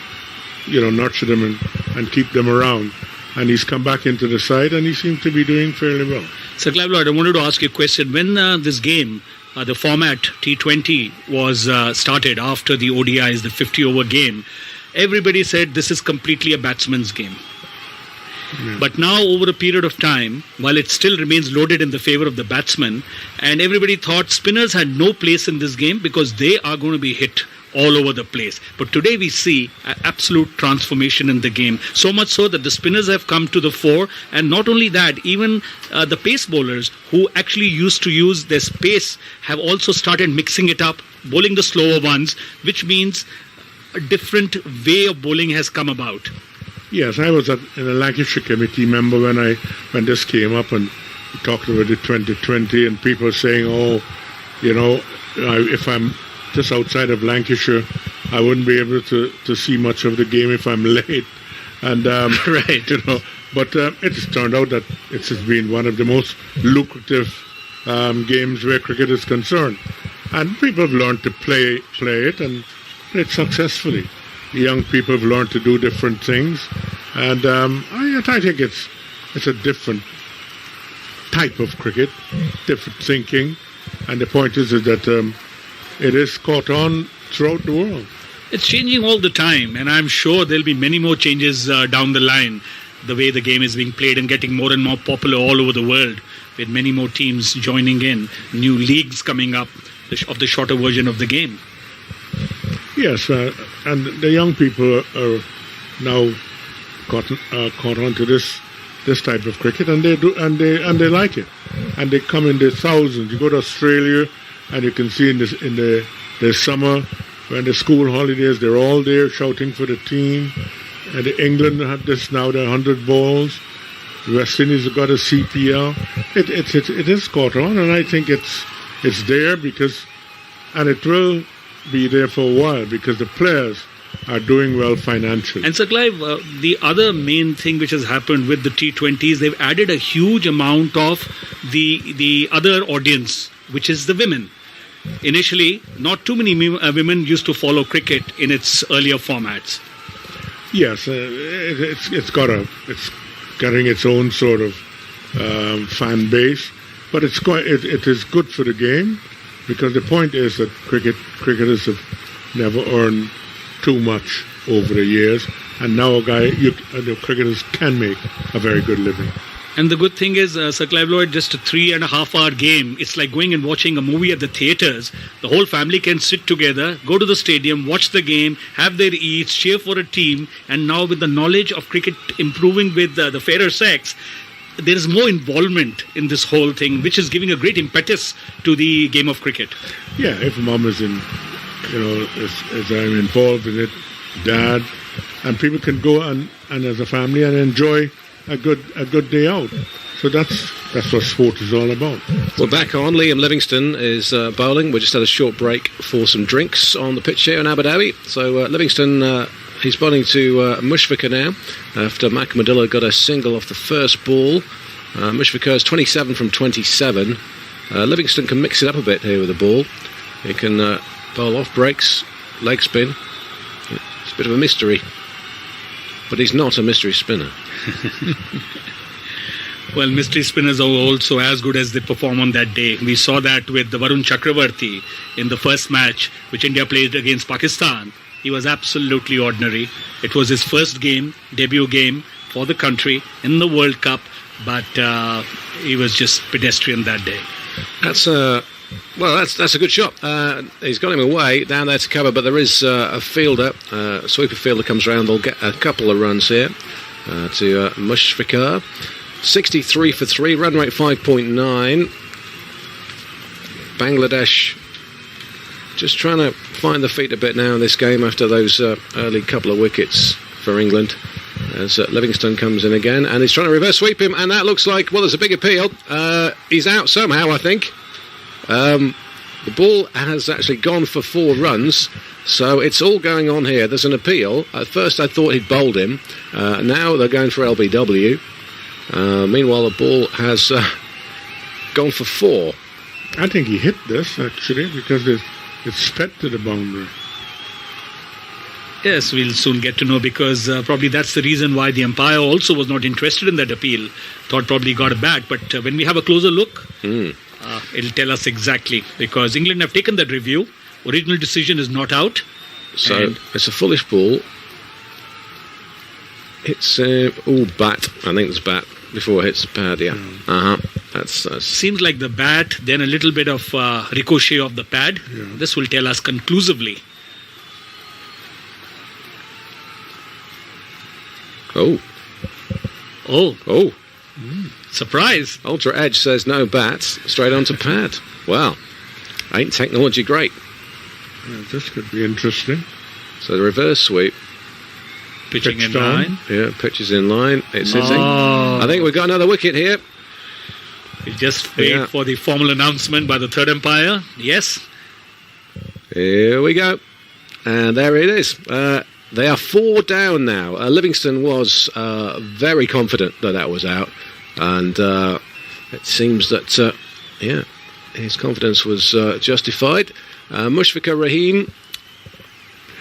nurture them and keep them around. And he's come back into the side, and he seems to be doing fairly well. Sir Clive Lloyd, I wanted to ask you a question. When this game, the format T20 was started after the ODIs, the 50-over game, everybody said this is completely a batsman's game. Yeah. But now, over a period of time, while it still remains loaded in the favour of the batsman, and everybody thought spinners had no place in this game because they are going to be hit all over the place. But today we see an absolute transformation in the game. So much so that the spinners have come to the fore. And not only that, even the pace bowlers who actually used to use their pace have also started mixing it up, bowling the slower ones, which means a different way of bowling has come about. Yes, I was in a Lancashire committee member when this came up, and we talked about the 2020, and people saying, if I'm just outside of Lancashire, I wouldn't be able to see much of the game if I'm late. And right, but it's turned out that it's been one of the most lucrative games where cricket is concerned, and people have learned to play it and play it successfully. The young people have learned to do different things, and I think it's a different type of cricket, different thinking, and the point is that it is caught on throughout the world. It's changing all the time, and I'm sure there'll be many more changes down the line, the way the game is being played and getting more and more popular all over the world, with many more teams joining in, new leagues coming up of the shorter version of the game. Yes, and the young people are now caught on to this type of cricket, and they do, and they like it, and they come in their thousands. You go to Australia, and you can see in the summer, when the school holidays, they're all there shouting for the team. And England had this now, they're 100 balls. The West Indies have got a CPL. It is caught on, and I think it's there and it will be there for a while because the players are doing well financially. And Sir Clive, the other main thing which has happened with the T20s, they've added a huge amount of the other audience, which is the women. Initially, not too many women used to follow cricket in its earlier formats. Yes, it's getting its own sort of fan base, but it is good for the game because the point is that cricketers have never earned too much over the years, and now the cricketers can make a very good living. And the good thing is, Sir Clive Lloyd, just a 3.5-hour game. It's like going and watching a movie at the theatres. The whole family can sit together, go to the stadium, watch the game, have their eats, cheer for a team. And now with the knowledge of cricket improving with the fairer sex, there is more involvement in this whole thing, which is giving a great impetus to the game of cricket. Yeah, if mom is in, as I'm involved in it, dad, and people can go and as a family and enjoy a good day out. So that's what sport is all about. Well, back on, Liam Livingston is bowling. We just had a short break for some drinks on the pitch here in Abu Dhabi. So Livingston, he's bowling to Mushfiqur now after Makmadillah got a single off the first ball. Mushfiqur is 27 from 27. Livingston can mix it up a bit here with the ball. He can bowl off breaks, leg spin. It's a bit of a mystery. But he's not a mystery spinner. Well, mystery spinners are also as good as they perform on that day. We saw that with the Varun Chakravarti in the first match, which India played against Pakistan. He was absolutely ordinary. It was his first game, debut game for the country in the World Cup, but he was just pedestrian that day. That's a good shot. He's got him away down there to cover, but there is a fielder, sweeper fielder comes round. They'll get a couple of runs here to Mushfiqur. 63 for 3, run rate 5.9. Bangladesh just trying to find the feet a bit now in this game after those early couple of wickets for England. As Livingston comes in again, and he's trying to reverse sweep him, and that looks like, well, there's a big appeal. He's out somehow, I think. The ball has actually gone for 4 runs, so it's all going on here. There's an appeal. At first I thought he'd bowled him. Now they're going for LBW. Meanwhile, the ball has gone for 4. I think he hit this, actually, because it's sped to the boundary. Yes, we'll soon get to know, because probably that's the reason why the umpire also was not interested in that appeal. Thought probably he got a bat, but when we have a closer look, it'll tell us exactly, because England have taken that review. Original decision is not out. So it's a foolish ball. It's bat. I think it's bat before it hits the pad. Yeah. That's seems like the bat, then a little bit of ricochet of the pad. Yeah. This will tell us conclusively. Oh. Surprise. Ultra Edge says no bats, straight onto pad. Wow. Ain't technology great? Yeah, this could be interesting. So the reverse sweep. Pitching Pitched in on. line. Yeah, pitch is in line. It's hitting. I think we've got another wicket here. We just wait for the formal announcement by the third umpire. Yes. Here we go. And there it is. They are 4 down now. Livingston was very confident that was out. And it seems that, his confidence was justified. Mushfiqur Rahim,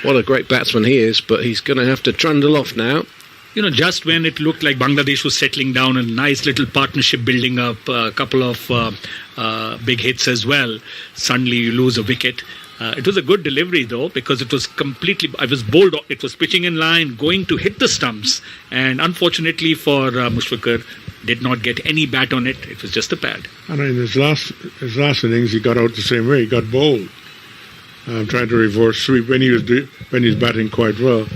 what a great batsman he is, but he's going to have to trundle off now. You know, just when it looked like Bangladesh was settling down, a nice little partnership building up, a couple of big hits as well, suddenly you lose a wicket. It was a good delivery, though, because it was I was bowled, it was pitching in line, going to hit the stumps, and unfortunately for Mushfiqur, did not get any bat on it. It was just a pad. And in his last innings, he got out the same way. He got bowled, trying to reverse sweep when he's batting quite well.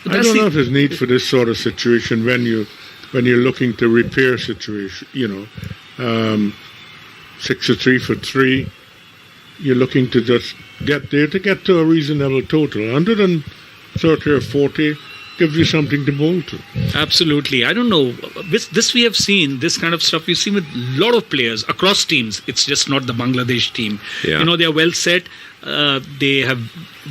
I don't know if there's need for this sort of situation when you're looking to repair situation. 63 for 3. You're looking to just get there to get to a reasonable total. 130 or 40 gives you something to bowl to. Absolutely. I don't know. This we have seen, this kind of stuff we've seen with a lot of players across teams. It's just not the Bangladesh team. Yeah. They are well set. They have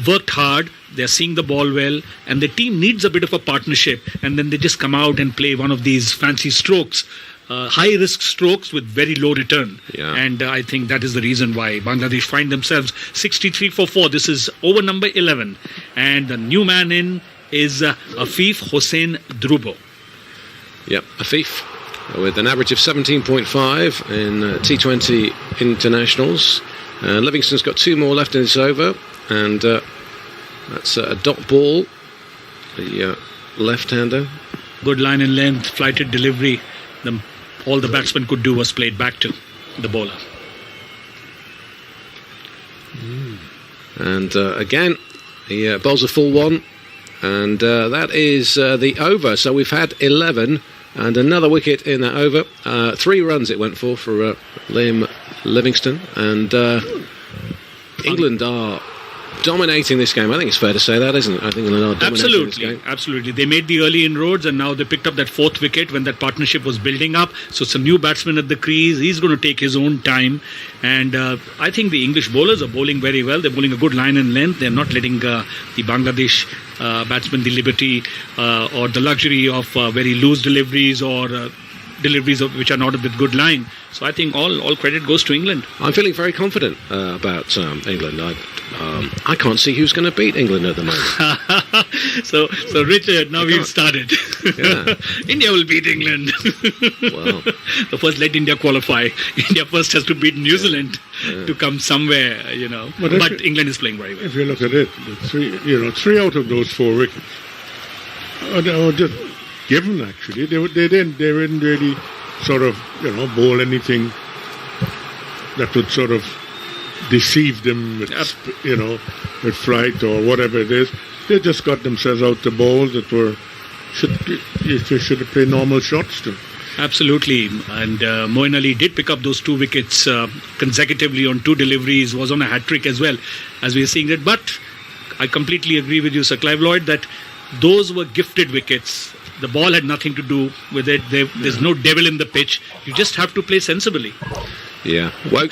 worked hard. They're seeing the ball well. And the team needs a bit of a partnership. And then they just come out and play one of these fancy strokes. High-risk strokes with very low return. Yeah. And I think that is the reason why Bangladesh find themselves 63 for 4. This is over number 11. And the new man in is Afif Hossain Drubo. Yep, Afif, with an average of 17.5 in T20 internationals. Livingston's got 2 more left in this over. And that's a dot ball, the left-hander. Good line and length, flighted delivery. All the batsman could do was play it back to the bowler. And again, he bowls a full one. And that is the over. So we've had 11 and another wicket in that over. 3 runs it went for Liam Livingston. And England are dominating this game. I think it's fair to say that, isn't it? I think England are dominating this game. Absolutely. They made the early inroads, and now they picked up that 4th wicket when that partnership was building up. So some new batsman at the crease. He's going to take his own time. And I think the English bowlers are bowling very well. They're bowling a good line and length. They're not letting the Bangladesh batsmen the liberty or the luxury of very loose deliveries or deliveries which are not with good line. So I think all credit goes to England. I'm feeling very confident about England. I can't see who's going to beat England at the moment. So Richard, now we've started. Yeah. India will beat England. Wow. So first let India qualify. India first has to beat New Zealand to come somewhere, But England is playing very well. If you look at it, three out of those 4 wickets were just given. Actually, they didn't really sort of bowl anything that would sort of deceive them with with flight or whatever it is. They just got themselves out the balls that should have played normal shots to. Absolutely, and Moeen Ali did pick up those 2 wickets consecutively on 2 deliveries, was on a hat-trick as well, as we are seeing it. But I completely agree with you, Sir Clive Lloyd, that those were gifted wickets. The ball had nothing to do with it. There's no devil in the pitch. You just have to play sensibly. Yeah. Woke